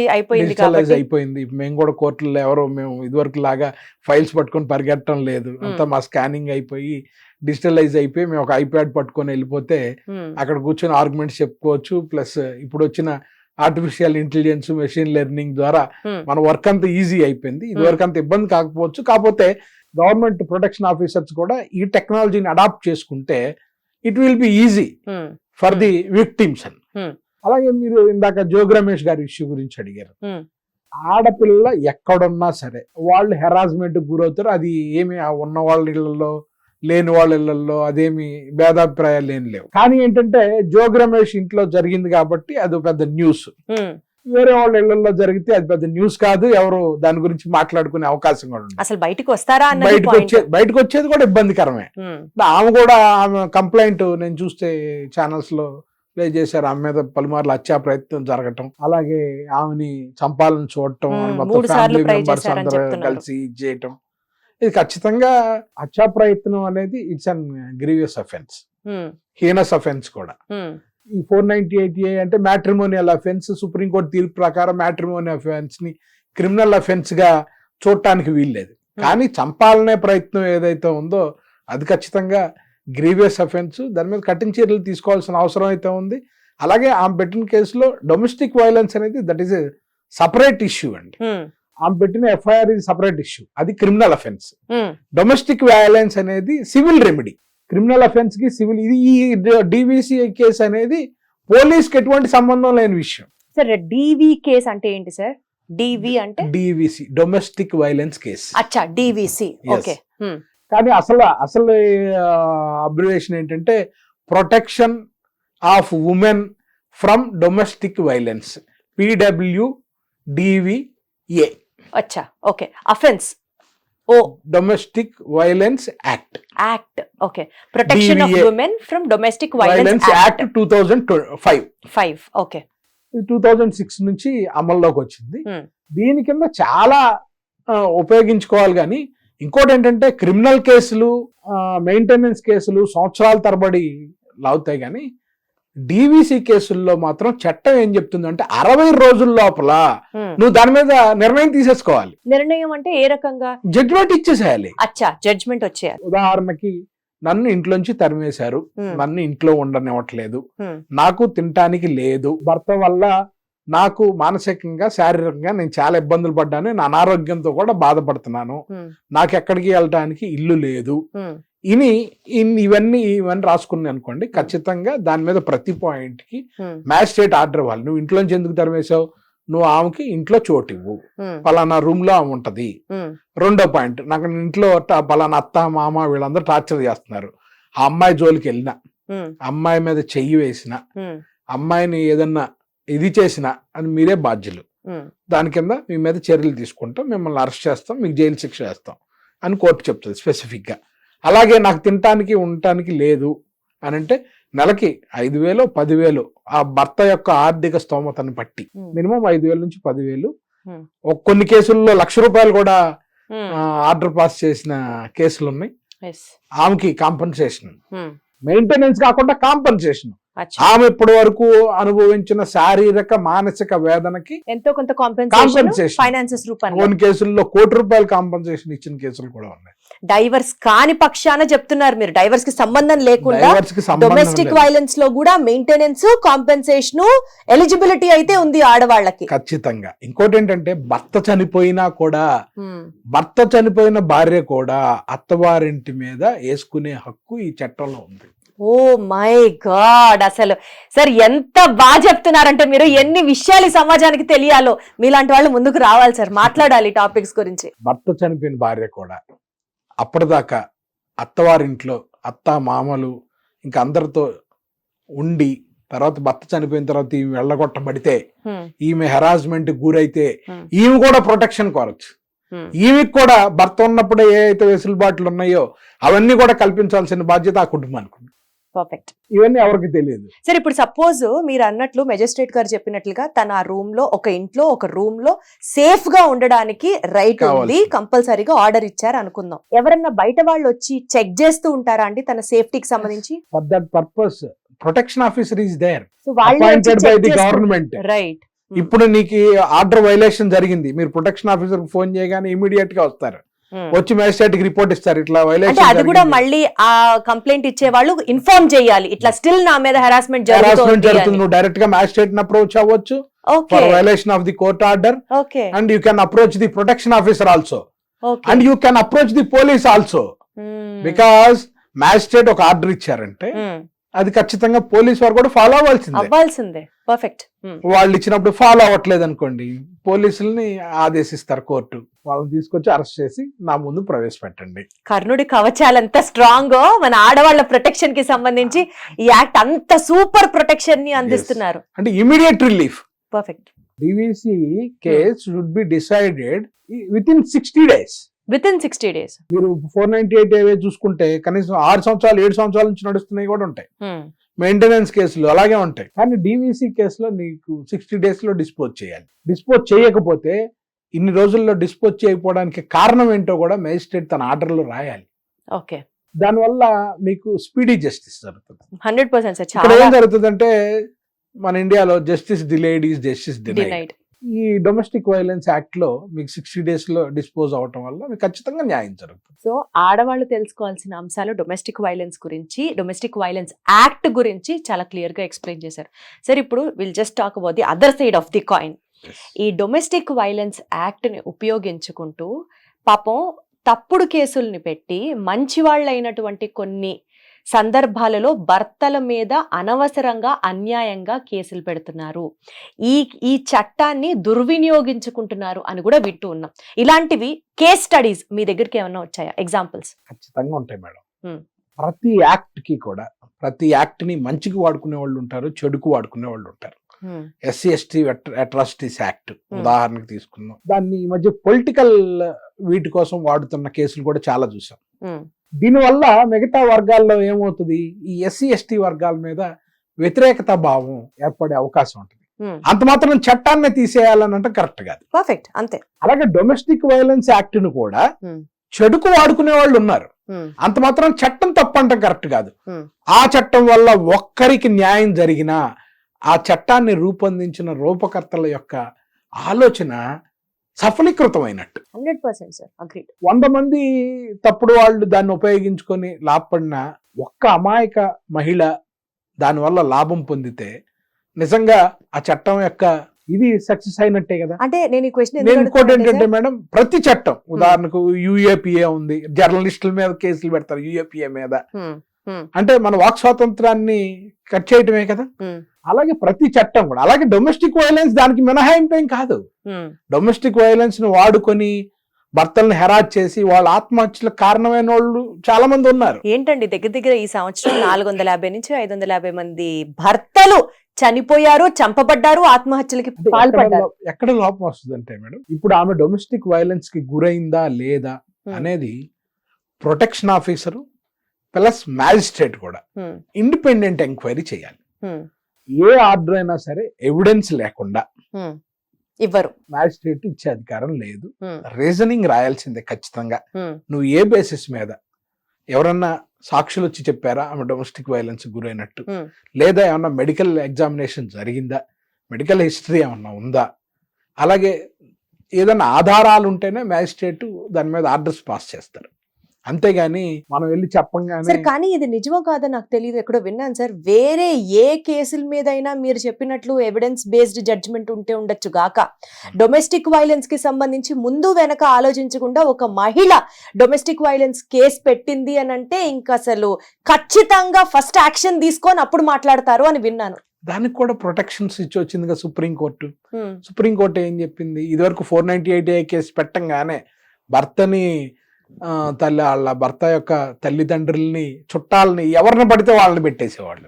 అయిపోయింది. మేము కూడా కోర్టులో మేము ఇదివరకు లాగా ఫైల్స్ పట్టుకొని పరిగెట్టడం లేదు, అంతా మా స్కానింగ్ అయిపోయి డిజిటలైజ్ అయిపోయి మేము ఒక ఐప్యాడ్ పట్టుకొని వెళ్ళిపోతే అక్కడ కూర్చొని ఆర్గ్యుమెంట్స్ చెప్పుకోవచ్చు. ప్లస్ ఇప్పుడు వచ్చిన ఆర్టిఫిషియల్ ఇంటెలిజెన్స్, మెషిన్ లెర్నింగ్ ద్వారా మన వర్క్ అంతా ఈజీ అయిపోయింది. ఇది వరకు అంత ఇబ్బంది కాకపోవచ్చు, కాకపోతే గవర్నమెంట్ ప్రొటెక్షన్ ఆఫీసర్స్ కూడా ఈ టెక్నాలజీని అడాప్ట్ చేసుకుంటే it will be easy for the victims అని. అలాగే మీరు ఇందాక జోగి రమేష్ గారి ఇష్యూ గురించి అడిగారు. ఆడపిల్ల ఎక్కడున్నా సరే వాళ్ళు హెరాస్మెంట్ గురవుతారు. అది ఏమి ఉన్న వాళ్ళ ఇళ్లలో లేని వాళ్ళ ఇళ్లలో అదేమి భేదాభిప్రాయాలు ఏం లేవు. కానీ ఏంటంటే జోగి రమేష్ ఇంట్లో జరిగింది కాబట్టి అది పెద్ద న్యూస్. వేరే వాళ్ళ ఇళ్లలో జరిగితే అది పెద్ద న్యూస్ కాదు, ఎవరు దాని గురించి మాట్లాడుకునే అవకాశం కూడా ఉంది. అసలు బయటకు వస్తారా? బయటకు వచ్చేది కూడా ఇబ్బందికరమే. ఆమె కంప్లైంట్ నేను చూస్తే ఛానల్స్ లో ప్లే చేశారు. ఆమె మీద పలుమార్లు హత్యా ప్రయత్నం జరగటం, అలాగే ఆమెని చంపాలని చూడటం, మొత్తం ఫ్యామిలీ మెంబర్స్ అందరూ కలిసి చేయటం. ఇది ఖచ్చితంగా హత్యా ప్రయత్నం అనేది it's an grievous offence, heinous offence కూడా. ఈ 498A అంటే మ్యాట్రిమోనియల్ అఫెన్స్. సుప్రీంకోర్టు తీర్పు ప్రకారం మ్యాట్రిమోనియల్ అఫెన్స్ ని క్రిమినల్ అఫెన్స్ గా చూడటానికి వీల్లేదు. కానీ చంపాలనే ప్రయత్నం ఏదైతే ఉందో అది ఖచ్చితంగా గ్రీవియస్ అఫెన్స్. దాని మీద కఠిన చర్యలు తీసుకోవాల్సిన అవసరం అయితే ఉంది. అలాగే ఆమె పెట్టిన కేసులో డొమెస్టిక్ వైలెన్స్ అనేది that is a separate issue అండి. ఆమె పెట్టిన ఎఫ్ఐఆర్ ఇది సపరేట్ ఇష్యూ, అది క్రిమినల్ అఫెన్స్. డొమెస్టిక్ వైలెన్స్ అనేది సివిల్ రెమెడీ. క్రిమినల్ అఫెన్స్ కి సివిల్, ఇది ఈ డివిసి కేసు అనేది పోలీస్ కి ఎటువంటి సంబంధం లేని విషయం. సార్ డివి కేసు అంటే ఏంటి సార్? డివి అంటే డివిసి డొమెస్టిక్ వైలెన్స్ కేసు. అచ్చా, డివిసి. ఓకే. కానీ అసలు అబ్రివేషన్ ఏంటంటే protection of women from domestic violence, PWDVA. అచ్చా, okay. Offence domestic violence act. Okay. Protection of women from domestic violence act 2005. Okay. 2006 నుంచి అమల్లోకి వచ్చింది. దీని కింద చాలా ఉపయోగించుకోవాలి. కానీ ఇంకోటి ఏంటంటే క్రిమినల్ కేసులు, మెయింటెనెన్స్ కేసులు సంవత్సరాల తరబడి లాగుతాయి. కానీ డివిసి కేసుల్లో మాత్రం చట్టం ఏం చెప్తుందంటే 60 రోజుల లోపల నువ్వు దాని మీద నిర్ణయం తీసేసుకోవాలి. నిర్ణయం అంటే ఏ రకంగా? జడ్జిమెంట్ ఇచ్చేసేయాలి. అచ్చా, జడ్జిమెంట్ వచ్చేయాలి. ఉదాహరణకి నన్ను ఇంట్లోంచి తరిమేశారు, నన్ను ఇంట్లో ఉండనివ్వట్లేదు, నాకు తినటానికి లేదు, భర్త వల్ల నాకు మానసికంగా శారీరకంగా నేను చాలా ఇబ్బందులు పడ్డాను, నేను అనారోగ్యంతో కూడా బాధపడుతున్నాను, నాకు ఎక్కడికి వెళ్ళటానికి ఇల్లు లేదు, ఇవన్నీ రాసుకున్నాను అనుకోండి, ఖచ్చితంగా దాని మీద ప్రతి పాయింట్ కి మ్యాజిస్ట్రేట్ ఆర్డర్ ఇవ్వాలి. నువ్వు ఇంట్లోంచి ఎందుకు తరిమేశావు, నువ్వు ఆమెకి ఇంట్లో చోటు ఇవ్వు, పలానా రూమ్ లో ఆమె ఉంటది. రెండో పాయింట్, నాకు ఇంట్లో పలానా అత్త మామ వీళ్ళందరూ టార్చర్ చేస్తున్నారు, ఆ అమ్మాయి జోలికి వెళ్ళినా, అమ్మాయి మీద చెయ్యి వేసిన, అమ్మాయిని ఏదన్నా ఇది చేసినా అని మీరే బాధ్యులు, దాని కింద మీ మీద చర్యలు తీసుకుంటాం, మిమ్మల్ని అరెస్ట్ చేస్తాం, మీకు జైలు శిక్ష వేస్తాం అని కోర్టు చెప్తుంది స్పెసిఫిక్ గా. అలాగే నాకు తినటానికి ఉండటానికి లేదు అని అంటే నెలకి 5,000 10,000 ఆ భర్త యొక్క ఆర్థిక స్తోమతను బట్టి మినిమం 5,000 నుంచి 10,000, కొన్ని కేసుల్లో ₹1,00,000 కూడా ఆర్డర్ పాస్ చేసిన కేసులు ఉన్నాయి. ఆమెకి కాంపన్సేషన్, మెయింటెనెన్స్ కాకుండా కాంపన్సేషన్. ఆమె ఇప్పటి వరకు అనుభవించిన శారీరక మానసిక వేదనకి ఎంతో కొంత కాంపెన్సేషన్ ఫైనాన్సెస్ రూపంలో, కొన్ని కేసుల్లో ₹1,00,00,000 కాంపన్సేషన్ ఇచ్చిన కేసులు కూడా ఉన్నాయి. డైవర్స్ కాని పక్షాన చెప్తున్నారు మీరు, డైవర్స్ కి సంబంధం లేకుండా డొమెస్టిక్ వైలెన్స్ లో కూడా మెయింటెనెన్స్, కాంపెన్సేషన్ ఎలిజిబిలిటీ అయితే ఉంది ఆడవాళ్ళకి ఖచ్చితంగా. ఇంకోటి ఏంటంటే భర్త చనిపోయినా కూడా, భర్త చనిపోయిన భార్య కూడా అత్తవారింటి మీద వేసుకునే హక్కు ఈ చట్టంలో ఉంది. ఓ మై గాడ్, అసలు సార్ ఎంత బాగా చెప్తున్నారంటే మీరు, ఎన్ని విషయాలు సమాజానికి తెలియాలో. మీలాంటి వాళ్ళు ముందుకు రావాలి సార్, మాట్లాడాలి టాపిక్స్ గురించి. భర్త చనిపోయిన భార్య కూడా అప్పటిదాకా అత్తవారింట్లో అత్త మామలు ఇంకా అందరితో ఉండి, తర్వాత భర్త చనిపోయిన తర్వాత ఈమె వెళ్ళగొట్టబడితే, ఈమె హెరాస్మెంట్ గురైతే ఈమె కూడా ప్రొటెక్షన్ కోరచ్చు. ఈమెకి కూడా భర్త ఉన్నప్పుడే ఏ అయితే వెసులుబాట్లు ఉన్నాయో అవన్నీ కూడా కల్పించాల్సిన బాధ్యత ఆ కుటుంబానికి. పర్ఫెక్ట్. ఇవన్నీ ఎవరికి తెలియదు సార్. ఇప్పుడు సపోజ్ మీరు అన్నట్లు మెజిస్ట్రేట్ గారు చెప్పినట్లుగా తన ఆ రూమ్ లో, ఒక ఇంట్లో ఒక రూమ్ లో సేఫ్ గా ఉండడానికి రైట్ ఉంది, కంపల్సరీగా ఆర్డర్ ఇచ్చారు అనుకుందాం. ఎవరన్నా బయట వాళ్ళు వచ్చి చెక్ చేస్తూ ఉంటారా అండి తన సేఫ్టీకి సంబంధించి? For that purpose protection officer is there, appointed by the government. Right. ఇప్పుడు నీకు ఆర్డర్ వైలేషన్ జరిగింది, మీరు ప్రొటెక్షన్ ఆఫీసర్ కు ఫోన్ చేయగానే ఇమీడియట్ గా వస్తారు, వచ్చి మ్యాజిస్ట్రేట్ కి రిపోర్ట్ ఇస్తారు, ఇట్లా వైలేషన్. అది కూడా మళ్ళీ ఆ కంప్లైంట్ ఇచ్చే వాళ్ళు ఇన్ఫార్మ్ చేయాలి, ఇట్లా స్టిల్ నా మీద హెరాస్మెంట్ జరుగుతుంది. నువ్వు డైరెక్ట్ గా మ్యాజిస్ట్రేట్ ని అప్రోచ్ అవ్వచ్చు for violation of the court order, and you can approach the protection officer also. Okay and you can approach the police also because magistrate ఒక ఆర్డర్ ఇచ్చారంటే అది ఖచ్చితంగా పోలీస్ వారు కూడా ఫాలో అవ్వాల్సిందే. అవ్వాల్సిందే. పర్ఫెక్ట్. వాళ్ళు ఇచ్చినప్పుడు ఫాలో అవ్వట్లేదు అనుకోండి, పోలీసుల్ని ఆదేశిస్తారు కోర్టు, వాళ్ళని తీసుకొచ్చి అరెస్ట్ చేసి నా ముందు ప్రవేశపెట్టండి. కర్ణుడి కవచాలు ఎంత స్ట్రాంగ్, మన ఆడవాళ్ళ ప్రొటెక్షన్ కి సంబంధించి ఈ యాక్ట్ అంత సూపర్ ప్రొటెక్షన్ ని అందిస్తున్నారు. అంటే immediate relief. Perfect. DVC case should be decided with in 60 days. With in 60 days. మీరు 498 ఏవే చూసుకుంటే కనీసం 6 సంవత్సరాలు 7 సంవత్సరాల నుంచి నడుస్తున్నాయి కూడా ఉంటాయి. మెయింటెనెన్స్ కేసులు అలాగే ఉంటాయి. కానీ డివిసి కేసులో నీకు 60 days లో డిస్పోజ్ చేయాలి. డిస్పోజ్ చేయకపోతే ఇన్ని రోజుల్లో డిస్పోజ్ చేయకపోవడానికి కారణం ఏంటో కూడా మేజిస్ట్రేట్ తన ఆర్డర్లో రాయాలి. ఓకే. దానివల్ల మీకు స్పీడీ జస్టిస్ జరుగుతుంది. 100% సార్. ఇక్కడ ఏం జరుగుతుందంటే మన ఇండియాలో justice delayed is justice denied. ఈ డొమెస్టిక్ వైలెన్స్ యాక్ట్ లో మీకు 60 days లో డిస్పోజ్ అవటం వల్ల మీకు ఖచ్చితంగా న్యాయం జరుగుతుంది. సో ఆడవాళ్ళు తెలుసుకోవాల్సిన అంశాలు డొమెస్టిక్ వైలెన్స్ గురించి, డొమెస్టిక్ వైలెన్స్ యాక్ట్ గురించి చాలా క్లియర్ గా ఎక్స్ప్లెయిన్ చేశారు. సార్ ఇప్పుడు will just talk about the other side of the coin. ఈ డొమెస్టిక్ వైలెన్స్ యాక్ట్ ని ఉపయోగించుకుంటూ పాపం తప్పుడు కేసుల్ని పెట్టి మంచి వాళ్ళైనటువంటి కొన్ని సందర్భాలలో భర్తల మీద అనవసరంగా అన్యాయంగా కేసులు పెడుతున్నారు, ఈ చట్టాన్ని దుర్వినియోగించుకుంటున్నారు అని కూడా వింటూ ఉన్నాం. ఇలాంటివి కేస్ స్టడీస్ మీ దగ్గరికి ఏమైనా వచ్చాయా, ఎగ్జాంపుల్స్? ఖచ్చితంగా ఉంటాయి మేడం. ప్రతి యాక్ట్ కి కూడా ప్రతి యాక్ట్ ని మంచికి వాడుకునే వాళ్ళు ఉంటారు, చెడుకు వాడుకునే వాళ్ళు ఉంటారు. ఎస్సీ ఎస్టీ అట్రాసిటీస్ యాక్ట్ ఉదాహరణకు తీసుకుందాం. దాన్ని ఈ మధ్య పొలిటికల్ వీటి కోసం వాడుతున్న కేసులు కూడా చాలా చూసాం. దీనివల్ల మిగతా వర్గాల్లో ఏమవుతుంది, ఈ ఎస్సీ ఎస్టీ వర్గాల మీద వ్యతిరేకత భావం ఏర్పడే అవకాశం ఉంటుంది. అంత మాత్రం చట్టాన్ని తీసేయాలని అంటే కరెక్ట్ కాదు. పర్ఫెక్ట్. అంతే. అలాగే డొమెస్టిక్ వైలెన్స్ యాక్ట్ ను కూడా చెడుకు వాడుకునే వాళ్ళు ఉన్నారు. అంత మాత్రం చట్టం తప్పంటే కరెక్ట్ కాదు. ఆ చట్టం వల్ల ఒక్కరికి న్యాయం జరిగినా ఆ చట్టాన్ని రూపొందించిన రూపకర్తల యొక్క ఆలోచన సఫలీకృతమైనట్టు. 100% సార్. అగ్రీడ్. 100 మంది తప్పుడు వాళ్ళు దాన్ని ఉపయోగించుకొని లాభపడిన ఒక్క అమాయక మహిళ దానివల్ల లాభం పొందితే నిజంగా ఆ చట్టం యొక్క ఇది సక్సెస్ అయినట్టే కదా. అంటే నేను ఈ క్వశ్చన్ ఇంకోటి ఏంటంటే మేడం, ప్రతి చట్టం ఉదాహరణకు యుఏపిఏ ఉంది, జర్నలిస్టుల మీద కేసులు పెడతారు యుఏపిఏ మీద, అంటే మన వాక్ స్వాతంత్రాన్ని కట్ చేయటమే కదా. అలాగే ప్రతి చట్టం కూడా, అలాగే డొమెస్టిక్ వైలెన్స్ దానికి మినహాయింపు ఏం కాదు. డొమెస్టిక్ వైలెన్స్ ను వాడుకొని భర్తలను హెరాస్ చేసి వాళ్ళ ఆత్మహత్యలకు కారణమైన వాళ్ళు చాలా మంది ఉన్నారు. ఏంటండి దగ్గర దగ్గర ఈ సంవత్సరం 450 నుంచి 550 మంది భర్తలు చనిపోయారు, చంపబడ్డారు, ఆత్మహత్యలకి పాల్పడ్డారు. ఎక్కడ లోపం వస్తుందంటే మేడం, ఇప్పుడు ఆమె డొమెస్టిక్ వైలెన్స్ కి గురైందా లేదా అనేది ప్రొటెక్షన్ ఆఫీసరు ప్లస్ మ్యాజిస్ట్రేట్ కూడా ఇండిపెండెంట్ ఎంక్వైరీ చేయాలి. ఏ ఆర్డర్ అయినా సరే ఎవిడెన్స్ లేకుండా ఇవ్వరు. మ్యాజిస్ట్రేట్ ఇచ్చే అధికారం లేదు. రీజనింగ్ రాయాల్సిందే ఖచ్చితంగా. నువ్వు ఏ బేసిస్ మీద, ఎవరన్నా సాక్షులు వచ్చి చెప్పారా ఆమె డొమెస్టిక్ వైలెన్స్ గురైనట్టు, లేదా ఏమన్నా మెడికల్ ఎగ్జామినేషన్ జరిగిందా, మెడికల్ హిస్టరీ ఏమన్నా ఉందా, అలాగే ఏదైనా ఆధారాలు ఉంటేనే మ్యాజిస్ట్రేట్ దాని మీద ఆర్డర్స్ పాస్ చేస్తారు. అంతేగాని మనం వెళ్ళి చెప్పంగానే. సార్ కానీ ఇది నిజమో కాదో నాకు తెలియదు, ఎక్కడో విన్నాను సార్, వేరే ఏ కేసుల మీద అయినా మీరు చెప్పినట్లు ఎవిడెన్స్ బేస్డ్ జడ్జిమెంట్ ఉంటే ఉండొచ్చు గాక, డొమెస్టిక్ వైలెన్స్ కి సంబంధించి ముందు వెనక ఆలోచించకుండా ఒక మహిళ డొమెస్టిక్ వైలెన్స్ కేసు పెట్టింది అని అంటే ఇంకా అసలు ఖచ్చితంగా ఫస్ట్ యాక్షన్ తీసుకొని అప్పుడు మాట్లాడతారు అని విన్నాను. దానికి కూడా ప్రొటెక్షన్స్ ఇచ్చి వచ్చిందిగా సుప్రీంకోర్టు. సుప్రీంకోర్టు ఏం చెప్పింది, ఇదివరకు 498A కేసు పెట్టంగానే భర్తని వాళ్ళ భర్త యొక్క తల్లిదండ్రుల్ని, చుట్టాలని, ఎవరిని పడితే వాళ్ళని పెట్టేసేవాళ్ళు,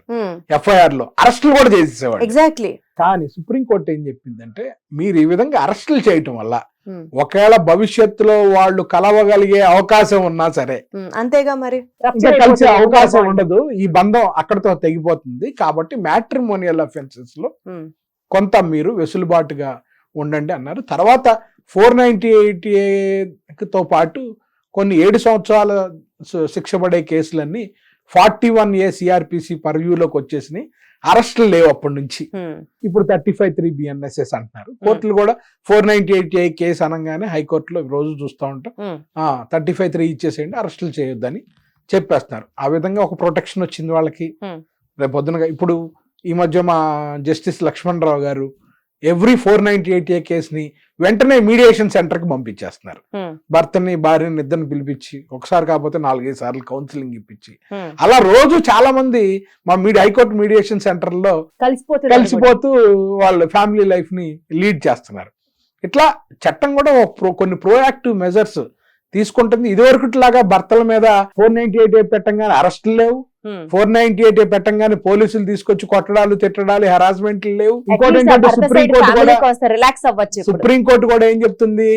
ఎఫ్ఐఆర్ లో అరెస్టులు కూడా చేసేసేవాళ్ళు. ఎగ్జాక్ట్లీ. కానీ సుప్రీంకోర్టు ఏం చెప్పిందంటే, మీరు ఈ విధంగా అరెస్టులు చేయటం వల్ల ఒకవేళ భవిష్యత్తులో వాళ్ళు కలవగలిగే అవకాశం ఉన్నా సరే, అంతేగా మరి కలిసే అవకాశం ఉండదు, ఈ బంధం అక్కడితో తెగిపోతుంది. కాబట్టి మ్యాట్రిమోనియల్ అఫెన్సెస్ లో కొంత మీరు వెసులుబాటుగా ఉండండి అన్నారు. తర్వాత 498A పాటు కొన్ని 7 సంవత్సరాల శిక్ష పడే కేసులన్నీ 41A CRPC పర్వ్యూలోకి వచ్చేసినాయి. అరెస్టులు లేవు అప్పటి నుంచి. ఇప్పుడు 35(3) BNSS అంటున్నారు. కోర్టులు కూడా 498A కేసు అనగానే హైకోర్టులో రోజు చూస్తూ ఉంటాం, 35(3) ఇచ్చేసేయండి, అరెస్టులు చేయొద్దని చెప్పేస్తున్నారు. ఆ విధంగా ఒక ప్రొటెక్షన్ వచ్చింది వాళ్ళకి. రేపు పొద్దునగా ఇప్పుడు ఈ మధ్య మా జస్టిస్ లక్ష్మణరావు గారు ఎవ్రీ 498A కేసుని వెంటనే మీడియేషన్ సెంటర్ కి పంపించేస్తున్నారు. భర్తని భార్యని ఇద్దరిని పిలిపించి ఒకసారి కాకపోతే 4-5 సార్లు కౌన్సిలింగ్ ఇప్పించి అలా రోజు చాలా మంది మా హైకోర్టు మీడియేషన్ సెంటర్ లో కలిసిపోతూ వాళ్ళ ఫ్యామిలీ లైఫ్ ని లీడ్ చేస్తున్నారు. ఇట్లా చట్టం కూడా కొన్ని ప్రోయాక్టివ్ మెజర్స్ తీసుకుంటుంది. ఇదివరకులాగా భర్తల మీద 498A పెట్టంగానే అరెస్టులు లేవు, 498A పెట్టంగానే పోలీసులు తీసుకొచ్చి కొట్టడాలు తిట్టడాలు హెరాస్మెంట్లు లేవు. ఇంకోటి ఏంటంటే సుప్రీంకోర్టు కూడా ఏం చెప్తుంది,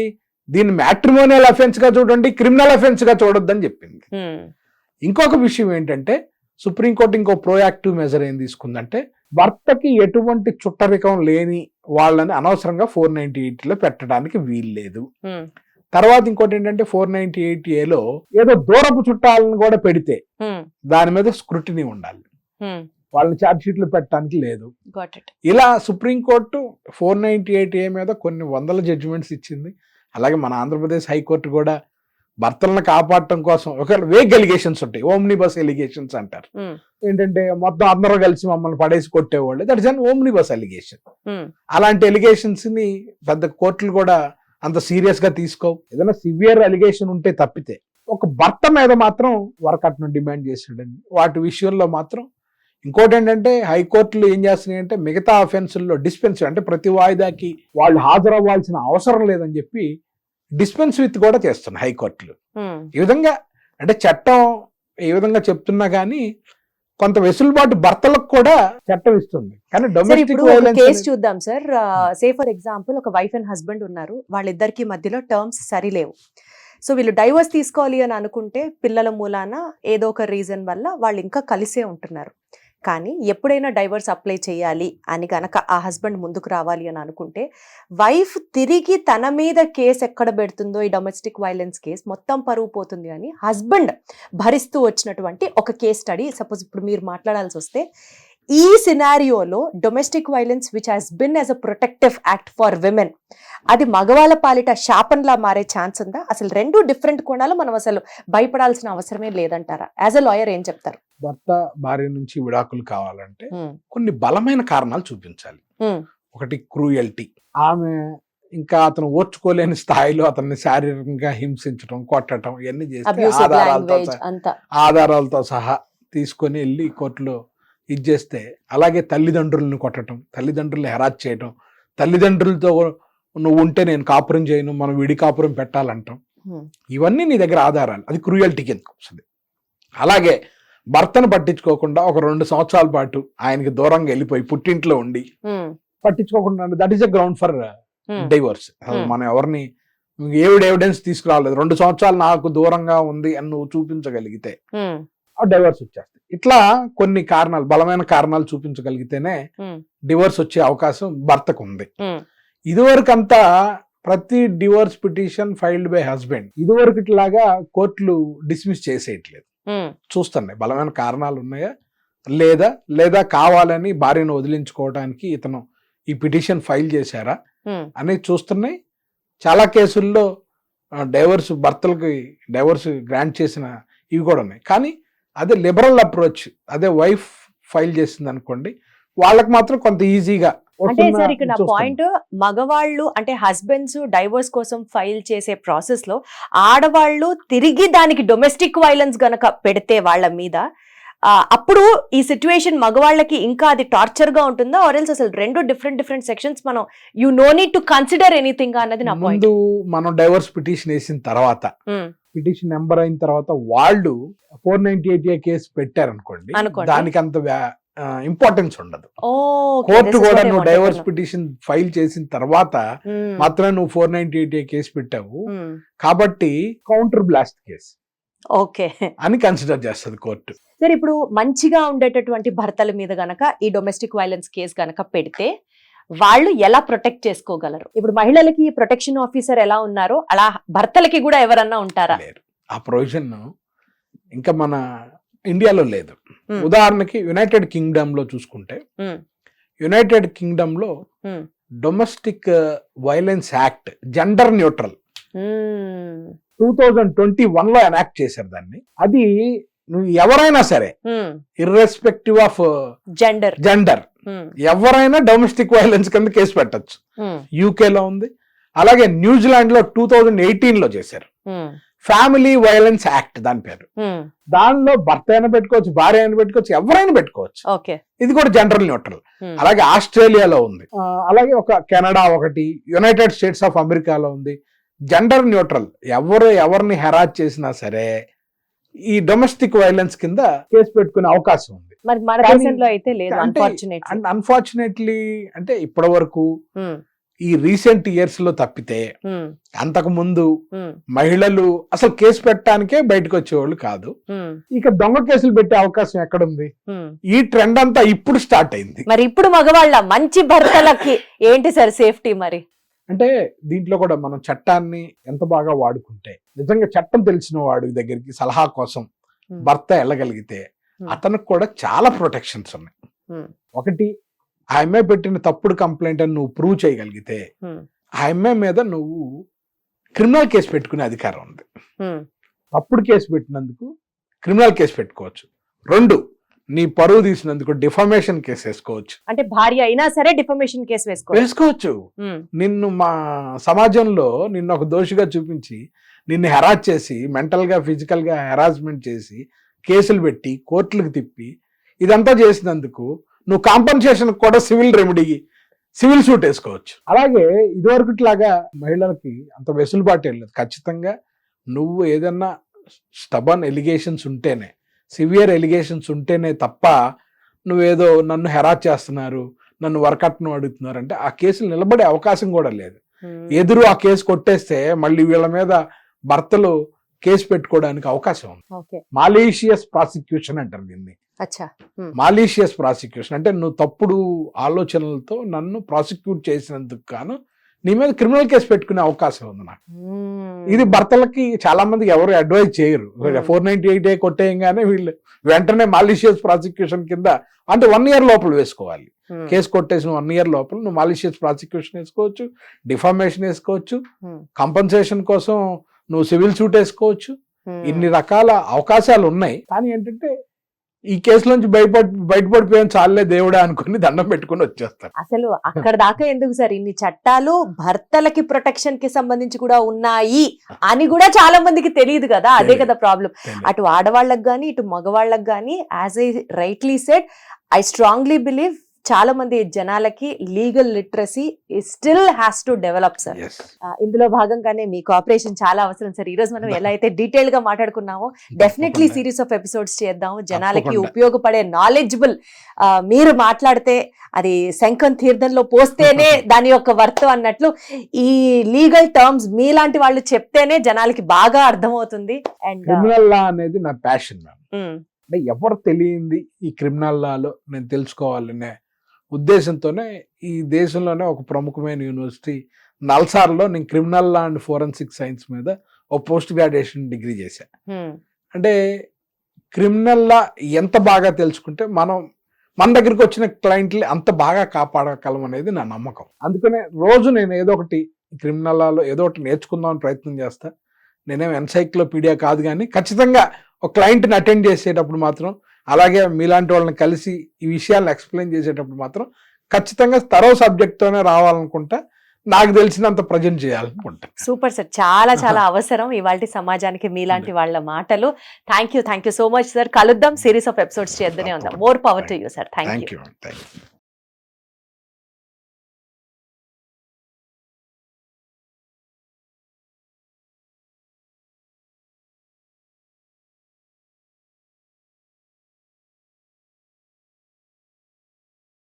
దీన్ని మ్యాట్రిమోనియల్ అఫెన్స్ గా చూడండి, క్రిమినల్ అఫెన్స్ గా చూడొద్దని చెప్పింది. ఇంకొక విషయం ఏంటంటే సుప్రీంకోర్టు ఇంకో ప్రోయాక్టివ్ మెజర్ ఏం తీసుకుందంటే భర్తకి ఎటువంటి చుట్టరికం లేని వాళ్ళని అనవసరంగా 498లో పెట్టడానికి వీల్లేదు. తర్వాత ఇంకోటి ఏంటంటే 498Aలో ఏదో దూరపు చుట్టాలను కూడా పెడితే దాని మీద స్క్రూటినీ ఉండాలి, వాళ్ళని ఛార్జ్ షీట్లు పెట్టడానికి లేదు. ఇలా సుప్రీంకోర్టు 498A మీద కొన్ని వందల జడ్జిమెంట్స్ ఇచ్చింది. అలాగే మన ఆంధ్రప్రదేశ్ హైకోర్టు కూడా భర్తలను కాపాడటం కోసం ఒకవేళ వేగ్ ఎలిగేషన్స్ ఉంటాయి, ఓమ్నిబస్ ఎలిగేషన్స్ అంటారు. ఏంటంటే మొత్తం అందరూ కలిసి మమ్మల్ని పడేసి కొట్టేవాళ్ళు, that is an omnibus allegation. అలాంటి ఎలిగేషన్స్ ని పెద్ద కోర్టులు కూడా అంత సీరియస్ గా తీసుకోవు. ఏదైనా సివియర్ అలిగేషన్ ఉంటే తప్పితే ఒక భర్త మీద మాత్రం వరకట్ను డిమాండ్ చేసాడని వాటి విషయంలో మాత్రం. ఇంకోటి ఏంటంటే హైకోర్టులు ఏం చేస్తున్నాయంటే మిగతా అఫెన్సుల్లో డిస్పెన్స్, అంటే ప్రతి వాయిదాకి వాళ్ళు హాజరవ్వాల్సిన అవసరం లేదని చెప్పి డిస్పెన్స్ విత్ కూడా చేస్తున్నాయి హైకోర్టులు. ఈ విధంగా అంటే చట్టం ఏ విధంగా చెప్తున్నా కానీ కొంత వెసులుబాటు భర్తలకు కూడా చట్టం ఇస్తుంది. కానీ డొమెస్టిక్ కేసు చూద్దాం సార్. సే ఫర్ ఎగ్జాంపుల్ ఒక వైఫ్ అండ్ హస్బెండ్ ఉన్నారు, వాళ్ళిద్దరికి మధ్యలో టర్మ్స్ సరిలేవు. సో వీళ్ళు డైవర్స్ తీసుకోవాలి అని అనుకుంటే పిల్లల మూలాన ఏదో ఒక రీజన్ వల్ల వాళ్ళు ఇంకా కలిసే ఉంటున్నారు. కానీ ఎప్పుడైనా డైవర్స్ అప్లై చేయాలి అని గనక ఆ హస్బెండ్ ముందుకు రావాలి అని అనుకుంటే వైఫ్ తిరిగి తన మీద కేసు ఎక్కడ పెడుతుందో ఈ డొమెస్టిక్ వైలెన్స్ కేసు మొత్తం పరువు పోతుంది అని హస్బెండ్ భరిస్తూ వచ్చినటువంటి ఒక కేస్ స్టడీ. సపోజ్ ఇప్పుడు మీరు మాట్లాడాల్సి వస్తే ఈ సినారియోలో domestic violence which has been as a protective act for women అది మగవాళ్ళ పాలిట శాపంలా మారే ఛాన్స్ ఉందా? అసలు రెండు డిఫరెంట్ కోణాలు మనం అసలు భయపడాల్సిన అవసరమే లేదంటారా? యాజ్ అ లాయర్ ఏం చెప్తారు? భర్త భార్య నుంచి విడాకులు కావాలంటే కొన్ని బలమైన కారణాలు చూపించాలి. ఒకటి క్రూయల్టీ, ఆమె ఇంకా అతను ఓర్చుకోలేని స్థాయిలో అతన్ని శారీరకంగా హింసించడం, కొట్టడం ఇవన్నీ చేస్తే ఆధారాలతో సహా తీసుకొని వెళ్ళి కోర్టులో ఇది చేస్తే, అలాగే తల్లిదండ్రులను కొట్టడం, తల్లిదండ్రులను హెరాస్ చేయడం, తల్లిదండ్రులతో నువ్వు ఉంటే నేను కాపురం చేయను, మనం విడి కాపురం పెట్టాలంటాం, ఇవన్నీ నీ దగ్గర ఆధారాలు, అది క్రూయల్టీ కిందకు వస్తుంది. అలాగే భర్తను పట్టించుకోకుండా ఒక 2 సంవత్సరాల పాటు ఆయనకి దూరంగా వెళ్ళిపోయి పుట్టింట్లో ఉండి పట్టించుకోకుండా, that is a ground for divorce. మనం ఎవరిని ఎవిడెన్స్ తీసుకురాలేదు, 2 సంవత్సరాలు నాకు దూరంగా ఉంది అని నువ్వు చూపించగలిగితే డైవర్స్ వచ్చేస్తాయి. ఇట్లా కొన్ని కారణాలు, బలమైన కారణాలు చూపించగలిగితేనే డివోర్స్ వచ్చే అవకాశం భర్తకు ఉంది. ఇదివరకంతా ప్రతి divorce petition filed by husband ఇదివరకు ఇట్లాగా కోర్టులు డిస్మిస్ చేసేయట్లేదు, చూస్తున్నాయి బలమైన కారణాలు ఉన్నాయా లేదా కావాలని భార్యను వదిలించుకోవడానికి ఇతను ఈ పిటిషన్ ఫైల్ చేశారా అనేది చూస్తున్నాయి. చాలా కేసుల్లో డైవర్స్, భర్తలకి డైవర్స్ గ్రాంట్ చేసిన ఇవి కూడా ఉన్నాయి. కానీ అదే లిబరల్ అప్రోచ్, అదే వైఫ్ ఫైల్ చేసింది అనుకోండి, వాళ్ళకి మాత్రం కొంత ఈజీగా. అంటే సార్ ఇక్కడ నా పాయింట్, మగవాళ్ళు అంటే హస్బెండ్స్ డైవోర్స్ కోసం ఫైల్ చేసే ప్రాసెస్ లో ఆడవాళ్ళు తిరిగి దానికి డొమెస్టిక్ వైలెన్స్ గనక పెడితే వాళ్ళ మీద, అప్పుడు ఈ సిచ్యువేషన్ మగవాళ్ళకి ఇంకా అది టార్చర్ గా ఉంటుందా? ఆర్ ఎల్స్ అసలు రెండు డిఫరెంట్ సెక్షన్స్ మనం you know need to consider anything అన్నది నా పాయింట్. మనం డైవర్స్ పిటిషన్ వేసిన తర్వాత, పిటిషన్ నెంబర్ అయిన తర్వాత వాళ్ళు 498A కేసు పెట్టారనుకోండి, దానికి అంత ఇంపార్టెన్స్ ఉండదు. కోర్టు కూడా నువ్వు డైవర్స్ పిటిషన్ ఫైల్ చేసిన తర్వాత మాత్రమే నువ్వు 498A కేసు పెట్టావు కాబట్టి కౌంటర్ బ్లాస్ట్ కేసు ఓకే అని కన్సిడర్ చేస్తుంది కోర్టు. సరే, ఇప్పుడు మంచిగా ఉండేటటువంటి భర్తల మీద గనక ఈ డొమెస్టిక్ వైలెన్స్ కేసు గనక పెడితే వాళ్ళు ఎలా ప్రొటెక్ట్ చేసుకోగలరు? ఇప్పుడు మహిళలకి ప్రొటెక్షన్ ఆఫీసర్ ఎలా ఉన్నారో అలా భర్తలకి కూడా ఎవరన్నా ఉంటారా? ఆ ప్రొవిజన్ ఇంకా మన ఇండియాలో లేదు. ఉదాహరణకి యునైటెడ్ కింగ్డమ్ లో చూసుకుంటే, యునైటెడ్ కింగ్డమ్ లో domestic violence act gender neutral 2021 లో ఎనాక్ట్ చేశారు దాన్ని. అది నువ్వు ఎవరైనా సరే ఇర్రెస్పెక్టివ్ ఆఫ్ జెండర్ ఎవరైనా డొమెస్టిక్ వైలెన్స్ కింద కేసు పెట్టచ్చు. యూకేలో ఉంది, అలాగే న్యూజిలాండ్ లో 2018 లో చేశారు ఫ్యామిలీ వైలెన్స్ యాక్ట్ దాని పేరు. దానిలో భర్త అయినా పెట్టుకోవచ్చు, భార్య అయినా పెట్టుకోవచ్చు, ఎవరైనా పెట్టుకోవచ్చు. ఇది కూడా జనరల్ న్యూట్రల్. అలాగే ఆస్ట్రేలియాలో ఉంది, అలాగే ఒక కెనడా, ఒకటి యునైటెడ్ స్టేట్స్ ఆఫ్ అమెరికాలో ఉంది. Gender neutral. ఎవరిని హెరాస్ చేసినా సరే ఈ డొమెస్టిక్ వైలెన్స్ కింద కేసు పెట్టుకునే అవకాశం ఉంది. మరి మన దేశంలో అయితే లేదు అన్ఫార్చునేట్లీ. అంటే ఇప్పటి వరకు ఈ రీసెంట్ ఇయర్స్ లో తప్పితే అంతకు ముందు మహిళలు అసలు కేసు పెట్టడానికే బయటకు వచ్చేవాళ్ళు కాదు. ఇక దొంగ కేసులు పెట్టే అవకాశం ఎక్కడుంది? ఈ ట్రెండ్ అంతా ఇప్పుడు స్టార్ట్ అయింది. మరి ఇప్పుడు మగవాళ్ళ మంచి భర్తలకి ఏంటి సార్ సేఫ్టీ? మరి అంటే దీంట్లో కూడా మనం చట్టాన్ని ఎంత బాగా వాడుకుంటే, నిజంగా చట్టం తెలిసిన వాడి దగ్గరికి సలహా కోసం భర్త వెళ్ళగలిగితే అతనికి కూడా చాలా ప్రొటెక్షన్స్ ఉన్నాయి. ఒకటి, ఆ అమ్మాయి పెట్టిన తప్పుడు కంప్లైంట్ అని నువ్వు ప్రూవ్ చేయగలిగితే ఆ అమ్మాయి మీద నువ్వు క్రిమినల్ కేసు పెట్టుకునే అధికారం ఉంది. తప్పుడు కేసు పెట్టినందుకు క్రిమినల్ కేసు పెట్టుకోవచ్చు. 2, నీ పరువు తీసినందుకు డిఫమేషన్ కేసు వేసుకోవచ్చు. అంటే భార్య అయినా సరే డిఫమేషన్ కేసు వేసుకోవచ్చు. నిన్ను మా సమాజంలో నిన్ను ఒక దోషిగా చూపించి నిన్ను హెరాస్ చేసి, మెంటల్ గా ఫిజికల్ గా హెరాస్మెంట్ చేసి కేసులు పెట్టి కోర్టులకు తిప్పి ఇదంతా చేసినందుకు నువ్వు కాంపన్సేషన్ కూడా సివిల్ సూట్ వేసుకోవచ్చు. అలాగే ఇదివరకులాగా మహిళలకి అంత వెసులుబాటు వెళ్ళదు. ఖచ్చితంగా నువ్వు ఏదన్నా స్టబన్ ఎలిగేషన్స్ ఉంటేనే, సివియర్ ఎలిగేషన్స్ ఉంటేనే తప్ప నువ్వేదో నన్ను హెరాస్ చేస్తున్నారు, నన్ను వర్కట్ను అడుగుతున్నారు అంటే ఆ కేసులు నిలబడే అవకాశం కూడా లేదు. ఎదురు ఆ కేసు కొట్టేస్తే మళ్ళీ వీళ్ళ మీద భర్తలు కేసు పెట్టుకోవడానికి అవకాశం ఉంది. మాలీషియస్ ప్రాసిక్యూషన్ అంటారు దీన్ని. మాలీషియస్ ప్రాసిక్యూషన్ అంటే నువ్వు తప్పుడు ఆలోచనలతో నన్ను ప్రాసిక్యూట్ చేసినందుకు గాను నీ మీద క్రిమినల్ కేసు పెట్టుకునే అవకాశం ఉంది నాకు. ఇది భర్తలకి చాలా మందికి ఎవరు అడ్వైజ్ చేయరు. 498A కొట్టేయంగానే వీళ్ళు వెంటనే మాలిషియస్ ప్రాసిక్యూషన్ కింద, అంటే 1 year లోపల వేసుకోవాలి. కేసు కొట్టేసిన 1 year లోపల నువ్వు మాలిషియస్ ప్రాసిక్యూషన్ వేసుకోవచ్చు, డిఫామేషన్ వేసుకోవచ్చు, కంపన్సేషన్ కోసం నువ్వు సివిల్ సూట్ వేసుకోవచ్చు. ఇన్ని రకాల అవకాశాలు ఉన్నాయి. కానీ ఏంటంటే ఈ కేసులోంచి బయటపడిపోయాను చాలే దేవుడా అనుకుని దండం పెట్టుకుని వచ్చేస్తారు. అసలు అక్కడ దాకా ఎందుకు సార్ ఇన్ని చట్టాలు భర్తలకి ప్రొటెక్షన్ కి సంబంధించి కూడా ఉన్నాయి అని కూడా చాలా మందికి తెలియదు కదా. అదే కదా ప్రాబ్లం. అటు ఆడవాళ్ళకి గానీ ఇటు మగవాళ్ళకి గానీ, as I rightly said, I strongly believe చాలా మంది జనాలకి legal literacy still has to develop sir. ఇందులో భాగంగానే మీ కోఆపరేషన్ చాలా అవసరం సార్. ఈ రోజు మనం ఎలా అయితే డీటెయిల్ గా మాట్లాడుకున్నామో డెఫినెట్లీ సిరీస్ ఆఫ్ ఎపిసోడ్స్ చేద్దాం. జనాలకి ఉపయోగపడే నాలెడ్జబుల్, మీరు మాట్లాడితే అది శంఖం తీర్థంలో పోస్తేనే దాని యొక్క వర్త్ అన్నట్లు ఈ లీగల్ టర్మ్స్ మీలాంటి వాళ్ళు చెప్తేనే జనాలకి బాగా అర్థమవుతుంది. అండ్ క్రిమినల్ లా అనేది నా ప్యాషన్. అంటే ఎవరు తెలియంది ఈ క్రిమినల్ లాలో నేను తెలుసుకోవాలనే ఉద్దేశంతోనే ఈ దేశంలోనే ఒక ప్రముఖమైన యూనివర్సిటీ నల్సార్లో నేను criminal law and forensic science మీద ఒక పోస్ట్ గ్రాడ్యుయేషన్ డిగ్రీ చేశా. అంటే క్రిమినల్ లా ఎంత బాగా తెలుసుకుంటే మన దగ్గరికి వచ్చిన క్లయింట్లు అంత బాగా కాపాడగలం అనేది నా నమ్మకం. అందుకనే రోజు నేను ఏదో ఒకటి క్రిమినల్ లాలో ఏదో ఒకటి నేర్చుకుందామని ప్రయత్నం చేస్తా. నేనేం ఎన్సైక్లోపీడియా కాదు, కానీ ఖచ్చితంగా ఒక క్లయింట్ని అటెండ్ చేసేటప్పుడు మాత్రం, అలాగే మీలాంటి వాళ్ళని కలిసి ఈ విషయాలను ఎక్స్ప్లెయిన్ చేసేటప్పుడు మాత్రం ఖచ్చితంగా తరో సబ్జెక్ట్తోనే రావాలనుకుంటా, నాకు తెలిసినంత ప్రజెంట్ చేయాలనుకుంటా. సూపర్ సార్, చాలా చాలా అవసరం ఇవాళ సమాజానికి మీలాంటి వాళ్ళ మాటలు. Thank you so much sir. కలుద్దాం, సిరీస్ ఆఫ్ ఎపిసోడ్స్ చేద్దనే ఉందాం. More power to you sir. Thank you.